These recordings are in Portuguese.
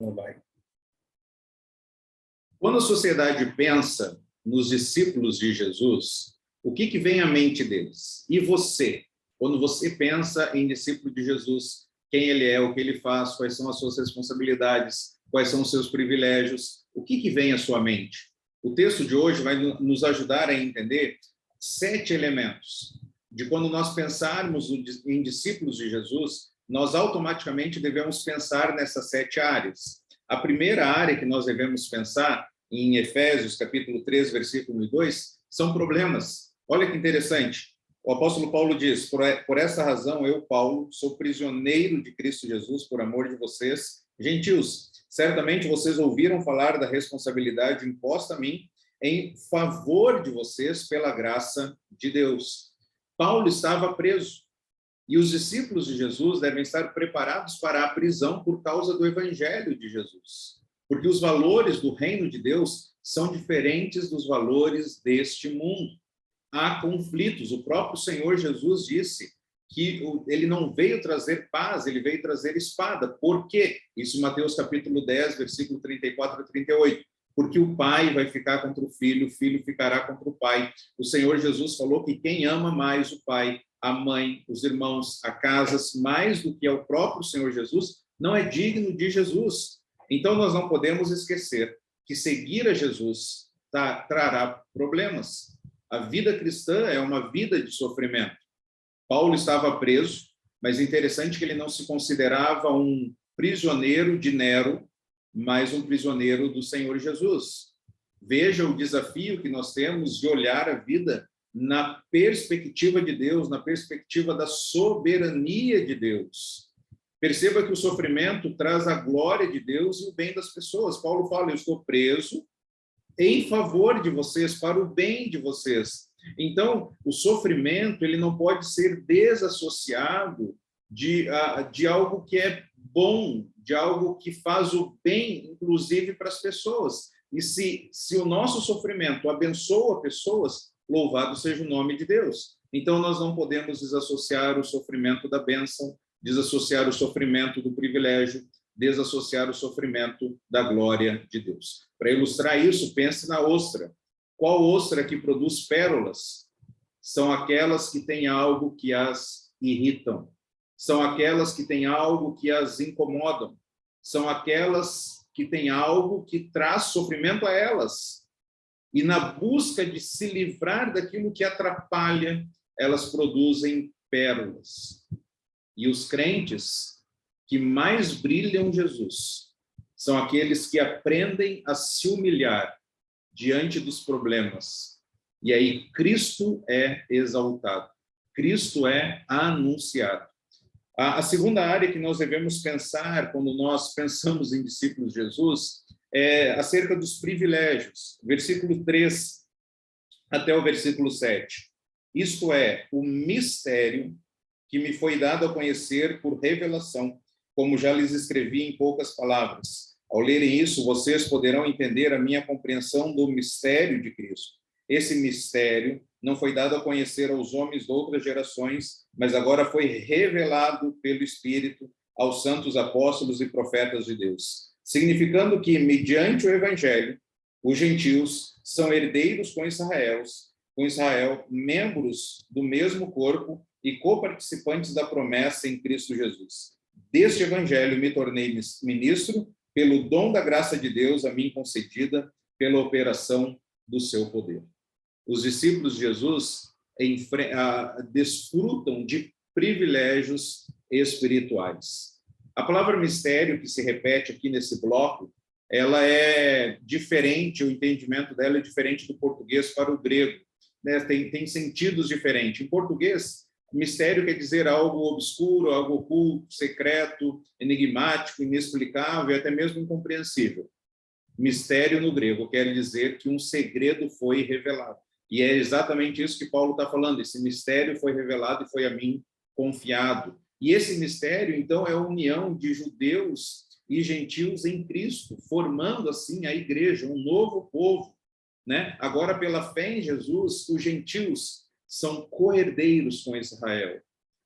Então vai. Quando a sociedade pensa nos discípulos de Jesus, o que vem à mente deles? E você? Quando você pensa em discípulo de Jesus, quem ele é, o que ele faz, quais são as suas responsabilidades, quais são os seus privilégios, o que vem à sua mente? O texto de hoje vai nos ajudar a entender 7 elementos de quando nós pensarmos em discípulos de Jesus, nós automaticamente devemos pensar nessas 7 áreas. A primeira área que nós devemos pensar, em Efésios, capítulo 3, versículo 2, são problemas. Olha que interessante. O apóstolo Paulo diz, por essa razão, eu, Paulo, sou prisioneiro de Cristo Jesus, por amor de vocês, gentios. Certamente vocês ouviram falar da responsabilidade imposta a mim em favor de vocês pela graça de Deus. Paulo estava preso e os discípulos de Jesus devem estar preparados para a prisão por causa do evangelho de Jesus. Porque os valores do reino de Deus são diferentes dos valores deste mundo. Há conflitos. O próprio Senhor Jesus disse que ele não veio trazer paz, ele veio trazer espada. Por quê? Isso em Mateus capítulo 10, versículo 34 a 38. Porque o pai vai ficar contra o filho ficará contra o pai. O Senhor Jesus falou que quem ama mais o pai, a mãe, os irmãos, a casas, mais do que ao próprio Senhor Jesus, não é digno de Jesus. Então, nós não podemos esquecer que seguir a Jesus trará problemas. A vida cristã é uma vida de sofrimento. Paulo estava preso, mas é interessante que ele não se considerava um prisioneiro de Nero, mas um prisioneiro do Senhor Jesus. Veja o desafio que nós temos de olhar a vida na perspectiva de Deus, na perspectiva da soberania de Deus. Perceba que o sofrimento traz a glória de Deus e o bem das pessoas. Paulo fala, eu estou preso em favor de vocês, para o bem de vocês. Então, o sofrimento ele não pode ser desassociado de algo que é bom, de algo que faz o bem, inclusive para as pessoas. E se o nosso sofrimento abençoa pessoas, louvado seja o nome de Deus. Então, nós não podemos desassociar o sofrimento da bênção, desassociar o sofrimento do privilégio, desassociar o sofrimento da glória de Deus. Para ilustrar isso, pense na ostra. Qual ostra que produz pérolas? São aquelas que têm algo que as irritam. São aquelas que têm algo que as incomodam. São aquelas que têm algo que traz sofrimento a elas. E na busca de se livrar daquilo que atrapalha, elas produzem pérolas. E os crentes que mais brilham Jesus são aqueles que aprendem a se humilhar diante dos problemas. E aí Cristo é exaltado. Cristo é anunciado. A segunda área que nós devemos pensar quando nós pensamos em discípulos de Jesus é acerca dos privilégios. Versículo 3 até o versículo 7. Isto é, o mistério que me foi dado a conhecer por revelação, como já lhes escrevi em poucas palavras. Ao lerem isso, vocês poderão entender a minha compreensão do mistério de Cristo. Esse mistério não foi dado a conhecer aos homens de outras gerações, mas agora foi revelado pelo Espírito aos santos apóstolos e profetas de Deus, significando que, mediante o Evangelho, os gentios são herdeiros com Israel, membros do mesmo corpo e coparticipantes da promessa em Cristo Jesus. Deste Evangelho me tornei ministro pelo dom da graça de Deus a mim concedida pela operação do seu poder. Os discípulos de Jesus desfrutam de privilégios espirituais. A palavra mistério, que se repete aqui nesse bloco, ela é diferente, o entendimento dela é diferente do português para o grego, né? Tem sentidos diferentes. Em português, mistério quer dizer algo obscuro, algo oculto, secreto, enigmático, inexplicável e até mesmo incompreensível. Mistério no grego quer dizer que um segredo foi revelado. E é exatamente isso que Paulo está falando. Esse mistério foi revelado e foi a mim confiado. E esse mistério, então, é a união de judeus e gentios em Cristo, formando, assim, a igreja, um novo povo, né? Agora, pela fé em Jesus, os gentios são co-herdeiros com Israel.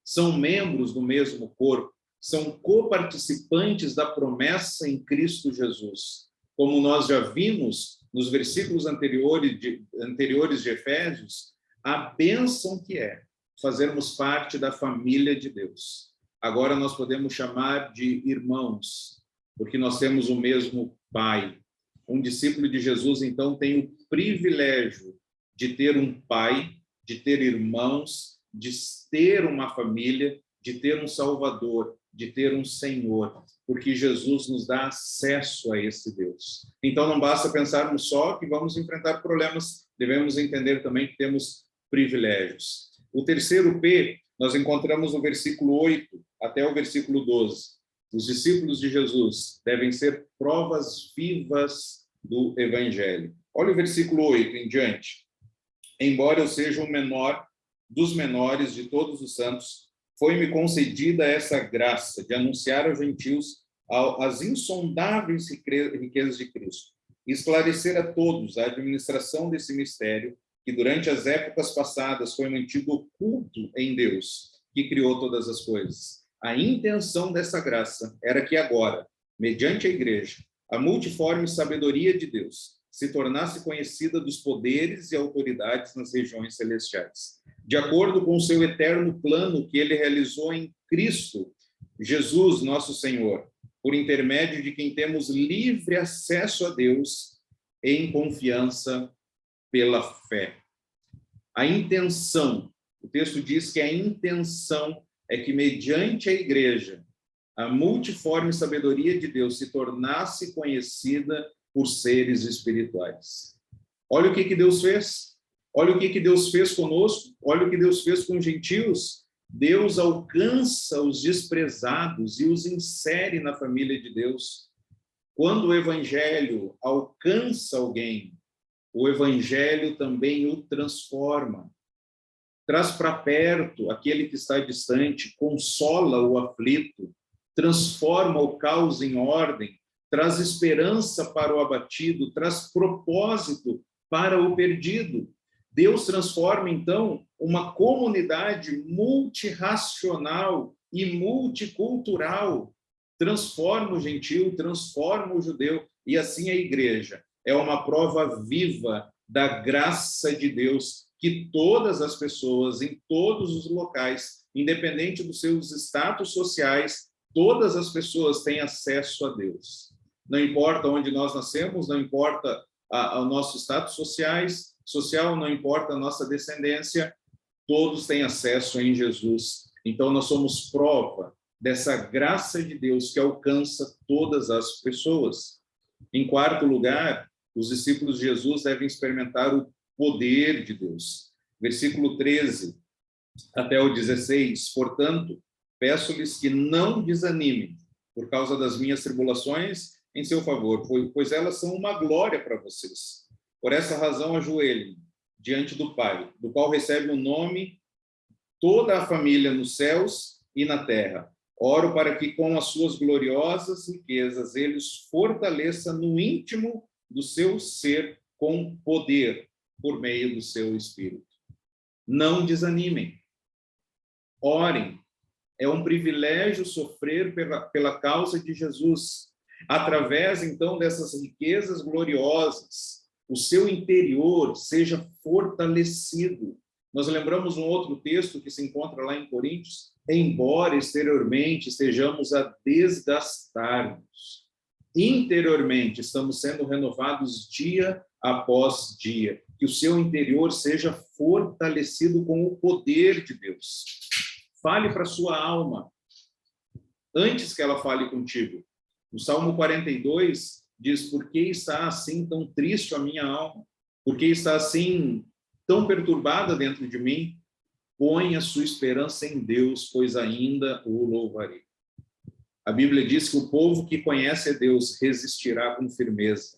São membros do mesmo corpo. são coparticipantes da promessa em Cristo Jesus. Como nós já vimos nos versículos anteriores de Efésios, a bênção que é fazermos parte da família de Deus. Agora nós podemos chamar de irmãos, porque nós temos o mesmo Pai. Um discípulo de Jesus, então, tem o privilégio de ter um pai, de ter irmãos, de ter uma família, de ter um Salvador, de ter um Senhor, porque Jesus nos dá acesso a esse Deus. Então, não basta pensarmos só que vamos enfrentar problemas, devemos entender também que temos privilégios. O terceiro P, nós encontramos no versículo 8 até o versículo 12. Os discípulos de Jesus devem ser provas vivas do Evangelho. Olha o versículo 8 em diante. Embora eu seja o menor dos menores de todos os santos, foi-me concedida essa graça de anunciar aos gentios as insondáveis riquezas de Cristo, e esclarecer a todos a administração desse mistério, que durante as épocas passadas foi mantido oculto em Deus, que criou todas as coisas. A intenção dessa graça era que agora, mediante a igreja, a multiforme sabedoria de Deus se tornasse conhecida dos poderes e autoridades nas regiões celestiais, de acordo com o seu eterno plano que ele realizou em Cristo Jesus, nosso Senhor, por intermédio de quem temos livre acesso a Deus em confiança pela fé. A intenção, o texto diz que a intenção é que, mediante a igreja, a multiforme sabedoria de Deus se tornasse conhecida por seres espirituais. Olha o que Deus fez. Olha o que Deus fez conosco. Olha o que Deus fez com os gentios. Deus alcança os desprezados e os insere na família de Deus. Quando o evangelho alcança alguém, o evangelho também o transforma. Traz para perto aquele que está distante, consola o aflito, transforma o caos em ordem, traz esperança para o abatido, traz propósito para o perdido. Deus transforma, então, uma comunidade multirracional e multicultural, transforma o gentio, transforma o judeu, e assim a igreja é uma prova viva da graça de Deus, que todas as pessoas, em todos os locais, independente dos seus status sociais, todas as pessoas têm acesso a Deus. Não importa onde nós nascemos, não importa o nosso status social, não importa a nossa descendência, todos têm acesso em Jesus. Então, nós somos prova dessa graça de Deus que alcança todas as pessoas. Em quarto lugar, os discípulos de Jesus devem experimentar o poder de Deus. Versículo 13 até o 16. Portanto, peço-lhes que não desanimem por causa das minhas tribulações em seu favor, pois elas são uma glória para vocês. Por essa razão, ajoelhem diante do Pai, do qual recebe o nome toda a família nos céus e na terra. Oro para que, com as suas gloriosas riquezas, ele os fortaleça no íntimo do seu ser com poder, por meio do seu Espírito. Não desanimem. Orem. É um privilégio sofrer pela causa de Jesus. Através, então, dessas riquezas gloriosas, o seu interior seja fortalecido. Nós lembramos um outro texto que se encontra lá em Coríntios: embora exteriormente estejamos a desgastar-nos, interiormente estamos sendo renovados dia após dia. Que o seu interior seja fortalecido com o poder de Deus. Fale para a sua alma, antes que ela fale contigo. O Salmo 42 diz: por que está assim tão triste a minha alma? Por que está assim tão perturbada dentro de mim? Põe a sua esperança em Deus, pois ainda o louvarei. A Bíblia diz que o povo que conhece a Deus resistirá com firmeza.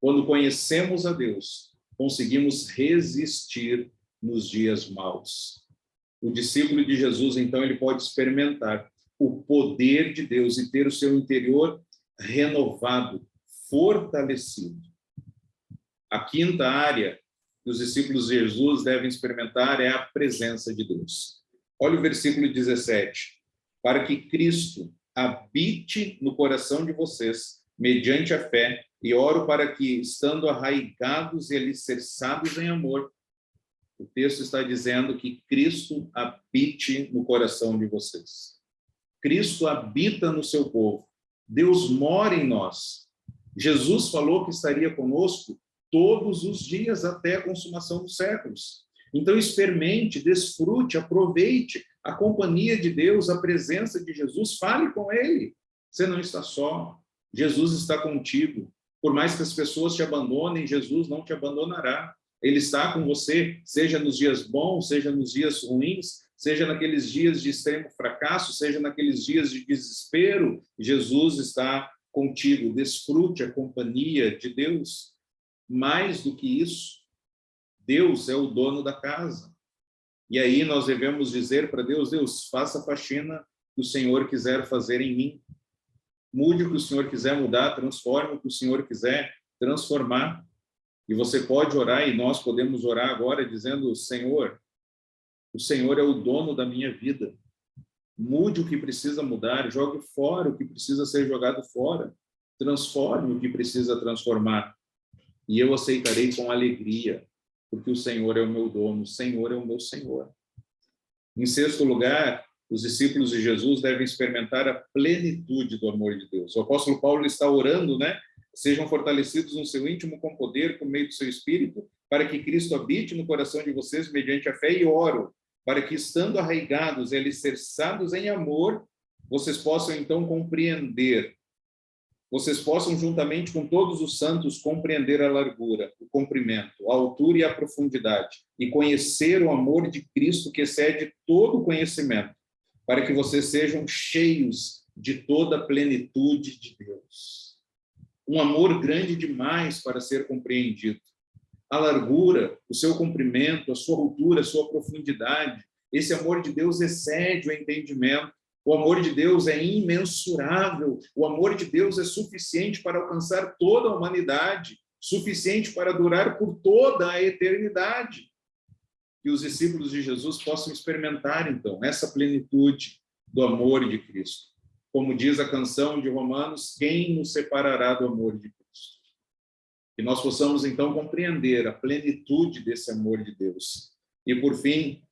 Quando conhecemos a Deus, conseguimos resistir nos dias maus. O discípulo de Jesus, então, ele pode experimentar o poder de Deus e ter o seu interior renovado, fortalecido. A quinta área que os discípulos de Jesus devem experimentar é a presença de Deus. Olha o versículo 17. Para que Cristo, habite no coração de vocês, mediante a fé, e oro para que, estando arraigados e alicerçados em amor, o texto está dizendo que Cristo habite no coração de vocês. Cristo habita no seu povo. Deus mora em nós. Jesus falou que estaria conosco todos os dias até a consumação dos séculos. Então, experimente, desfrute, aproveite a companhia de Deus, a presença de Jesus, fale com Ele. Você não está só. Jesus está contigo. Por mais que as pessoas te abandonem, Jesus não te abandonará. Ele está com você, seja nos dias bons, seja nos dias ruins, seja naqueles dias de extremo fracasso, seja naqueles dias de desespero. Jesus está contigo. Desfrute a companhia de Deus. Mais do que isso, Deus é o dono da casa. E aí nós devemos dizer para Deus: Deus, faça a faxina que o Senhor quiser fazer em mim. Mude o que o Senhor quiser mudar, transforme o que o Senhor quiser transformar. E você pode orar, e nós podemos orar agora dizendo: Senhor, o Senhor é o dono da minha vida. Mude o que precisa mudar, jogue fora o que precisa ser jogado fora. Transforme o que precisa transformar. E eu aceitarei com alegria, porque o Senhor é o meu dono, o Senhor é o meu Senhor. Em sexto lugar, os discípulos de Jesus devem experimentar a plenitude do amor de Deus. O apóstolo Paulo está orando, né? Sejam fortalecidos no seu íntimo com poder, por meio do seu Espírito, para que Cristo habite no coração de vocês mediante a fé, e oro, para que, estando arraigados e alicerçados em amor, vocês possam então compreender, vocês possam, juntamente com todos os santos, compreender a largura, o comprimento, a altura e a profundidade, e conhecer o amor de Cristo que excede todo conhecimento, para que vocês sejam cheios de toda a plenitude de Deus. Um amor grande demais para ser compreendido. A largura, o seu comprimento, a sua altura, a sua profundidade. Esse amor de Deus excede o entendimento. O amor de Deus é imensurável. O amor de Deus é suficiente para alcançar toda a humanidade, suficiente para durar por toda a eternidade. Que os discípulos de Jesus possam experimentar, então, essa plenitude do amor de Cristo. Como diz a canção de Romanos, quem nos separará do amor de Cristo? Que nós possamos, então, compreender a plenitude desse amor de Deus. E, por fim,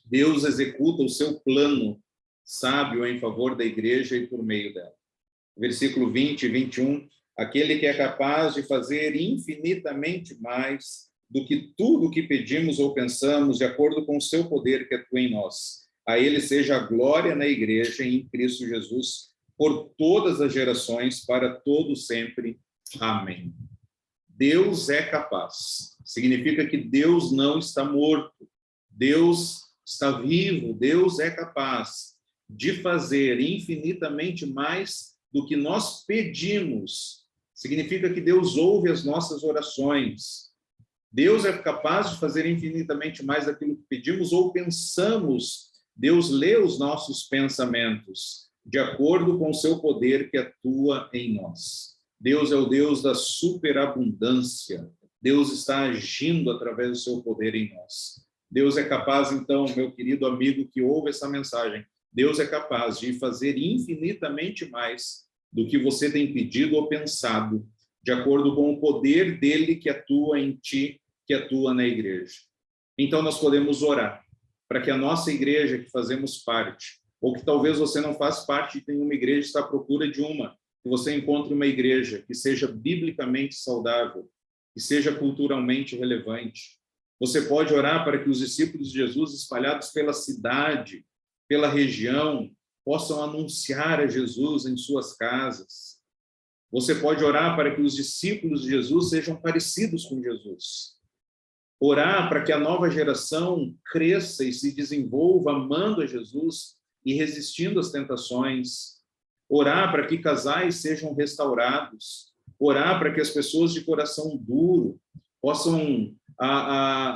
Deus executa o seu plano sábio em favor da igreja e por meio dela. Versículo 20 e 21, aquele que é capaz de fazer infinitamente mais do que tudo o que pedimos ou pensamos, de acordo com o seu poder que atua em nós. A ele seja a glória na igreja e em Cristo Jesus, por todas as gerações, para todo sempre. Amém. Deus é capaz. Significa que Deus não está morto. Deus está vivo. Deus é capaz de fazer infinitamente mais do que nós pedimos. Significa que Deus ouve as nossas orações. Deus é capaz de fazer infinitamente mais daquilo que pedimos ou pensamos. Deus lê os nossos pensamentos de acordo com o seu poder que atua em nós. Deus é o Deus da superabundância. Deus está agindo através do seu poder em nós. Deus é capaz, então, meu querido amigo que ouve essa mensagem, Deus é capaz de fazer infinitamente mais do que você tem pedido ou pensado, de acordo com o poder dele que atua em ti, que atua na igreja. Então, nós podemos orar para que a nossa igreja, que fazemos parte, ou que talvez você não faz parte de nenhuma igreja, está à procura de uma, que você encontre uma igreja que seja biblicamente saudável, que seja culturalmente relevante. Você pode orar para que os discípulos de Jesus, espalhados pela cidade, pela região, possam anunciar a Jesus em suas casas. Você pode orar para que os discípulos de Jesus sejam parecidos com Jesus. Orar para que a nova geração cresça e se desenvolva amando a Jesus e resistindo às tentações. Orar para que casais sejam restaurados. Orar para que as pessoas de coração duro possam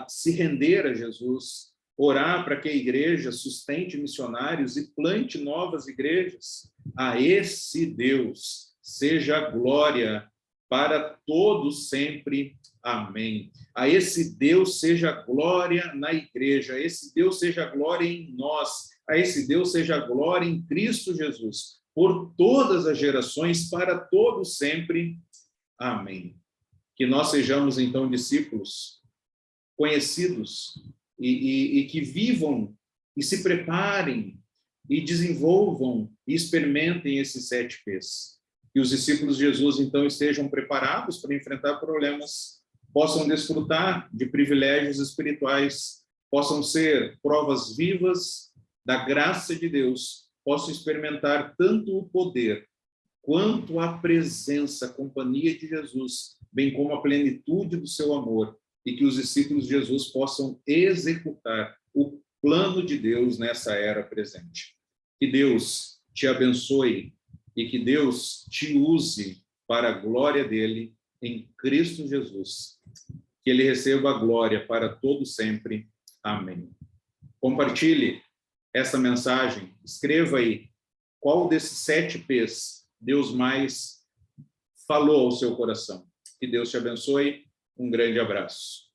se render a Jesus. Orar para que a igreja sustente missionários e plante novas igrejas. A esse Deus seja a glória para todos sempre. Amém. A esse Deus seja a glória na igreja, a esse Deus seja a glória em nós, a esse Deus seja a glória em Cristo Jesus, por todas as gerações, para todos sempre. Amém. Que nós sejamos, então, discípulos conhecidos e que vivam e se preparem e desenvolvam e experimentem esses 7 P's. Que os discípulos de Jesus, então, estejam preparados para enfrentar problemas, possam desfrutar de privilégios espirituais, possam ser provas vivas da graça de Deus, possam experimentar tanto o poder quanto a presença, a companhia de Jesus, bem como a plenitude do seu amor, e que os discípulos de Jesus possam executar o plano de Deus nessa era presente. Que Deus te abençoe e que Deus te use para a glória dele em Cristo Jesus. Que ele receba a glória para todo sempre. Amém. Compartilhe essa mensagem, escreva aí qual desses 7 P's Deus mais falou ao seu coração. Que Deus te abençoe. Um grande abraço.